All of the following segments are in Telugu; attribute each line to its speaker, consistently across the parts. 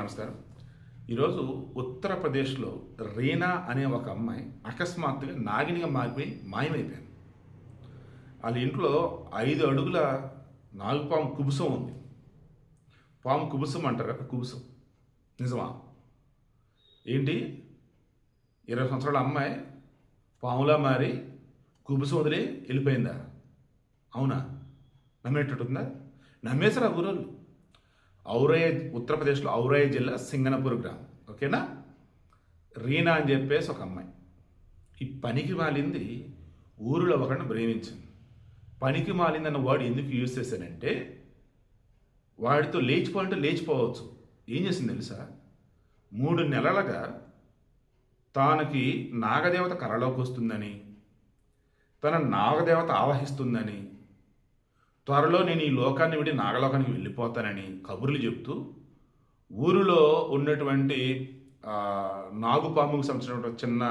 Speaker 1: నమస్కారం. ఈరోజు ఉత్తరప్రదేశ్లో రీనా అనే ఒక అమ్మాయి అకస్మాత్తుగా నాగినిగా మారిపోయి మాయమైపోయింది. వాళ్ళ ఇంట్లో 5 అడుగుల నాగుపాము కుబుసం ఉంది. పాము కుబుసం అంటారు కదా, కుబుసం నిజమా? ఏంటి 20 సంవత్సరాల అమ్మాయి పాములా మారి కుబుసం వదిలి వెళ్ళిపోయిందా? అవునా? నమ్మేటట్టుందా? నమ్మేశారు ఆ ఊరోళ్ళు. ఔరయ్య, ఉత్తరప్రదేశ్లో ఔరయ్య జిల్లా సింగనపూర్ గ్రామం. ఓకేనా? రీనా అని చెప్పేసి ఒక అమ్మాయి. ఈ పనికి మాలింది ఊరిలో ఒకరిని ప్రేమించింది. పనికి మాలిందన్న వాడు ఎందుకు యూజ్ చేశానంటే, వాడితో లేచిపోవాలంటే లేచిపోవచ్చు. ఏం చేసింది తెలుసా? 3 నెలలుగా తానకి నాగదేవత కరలోకి వస్తుందని, తన నాగదేవత ఆవహిస్తుందని, త్వరలో నేను ఈ లోకాన్ని విడి నాగలోకానికి వెళ్ళిపోతానని కబుర్లు చెప్తూ ఊరిలో ఉన్నటువంటి నాగుపాముకు సంబంధించినటువంటి చిన్న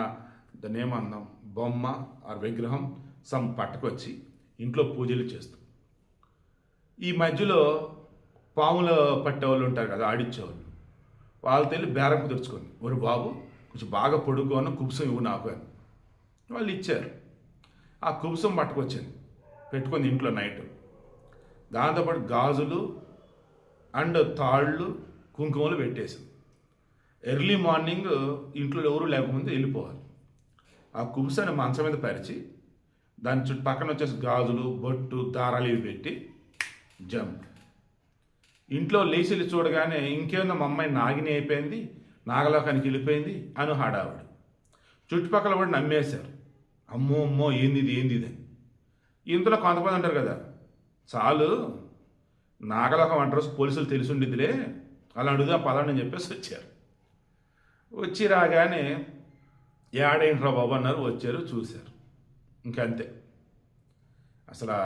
Speaker 1: దాన్ని ఏమన్నాం బొమ్మ ఆ విగ్రహం పట్టుకొచ్చి ఇంట్లో పూజలు చేస్తూ, ఈ మధ్యలో పాములు పట్టేవాళ్ళు ఉంటారు కదా, ఆడిచ్చేవాళ్ళు, వాళ్ళతో వెళ్ళి బేరం కుదుర్చుకొని, ఒరు బాబు కొంచెం బాగా పొడుగున్న కుబుసం ఇవ్వు నాకు అని వాళ్ళు ఇచ్చారు. ఆ కుబుసం పట్టుకొచ్చింది, పెట్టుకుంది ఇంట్లో నైట్. దాంతోపాటు గాజులు అండ్ తాళ్ళు కుంకుమలు పెట్టేసింది. ఎర్లీ మార్నింగ్ ఇంట్లో ఎవరు లేకముందు వెళ్ళిపోవాలి. ఆ కుబుసాన్ని మంచం మీద పరిచి దాని చుట్టుపక్కన వచ్చేసి గాజులు, బొట్టు, దారాలు ఇవి పెట్టి జంప్. ఇంట్లో లేచి చూడగానే ఇంకేమన్నా మా అమ్మాయి నాగిని అయిపోయింది, నాగలోకానికి వెళ్ళిపోయింది అని హడావుడు. చుట్టుపక్కల కూడా నమ్మేశారు. అమ్మో అమ్మో ఏంది ఇది అని. ఇంతలో కొంతమంది అంటారు కదా, చాలు నాగలోకం అడ్రస్ పోలీసులు తెలిసి ఉండిద్దిలే, అలా అడుగుదా పదండి అని చెప్పేసి వచ్చారు. వచ్చి రాగానే ఏడేంట్రా బాబు అన్నారు. వచ్చారు, చూశారు, ఇంకంతే. అసలు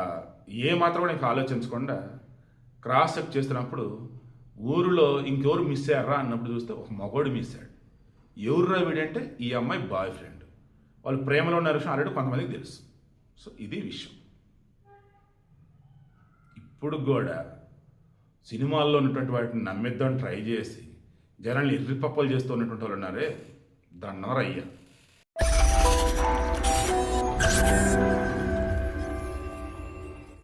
Speaker 1: ఏ మాత్రం కూడా ఇంకా ఆలోచించకుండా క్రాస్ చెక్ చేస్తున్నప్పుడు ఊరిలో ఇంకెవరు మిస్ అయ్యారా అన్నప్పుడు చూస్తే ఒక మగోడు మిస్ అయ్యాడు. ఎవరురా వీడంటే ఈ అమ్మాయి బాయ్ ఫ్రెండ్. వాళ్ళు ప్రేమలో ఉన్న విషయం ఆల్రెడీ కొంతమందికి తెలుసు. సో ఇది విషయం. ఇప్పుడు కూడా సినిమాల్లో ఉన్నటువంటి వాటిని నమ్మిద్దామని ట్రై చేసి జనాన్ని ఎర్రిపప్పలు చేస్తూ ఉన్నటువంటి వాళ్ళు ఉన్నారే, దన్నవరయ్యా.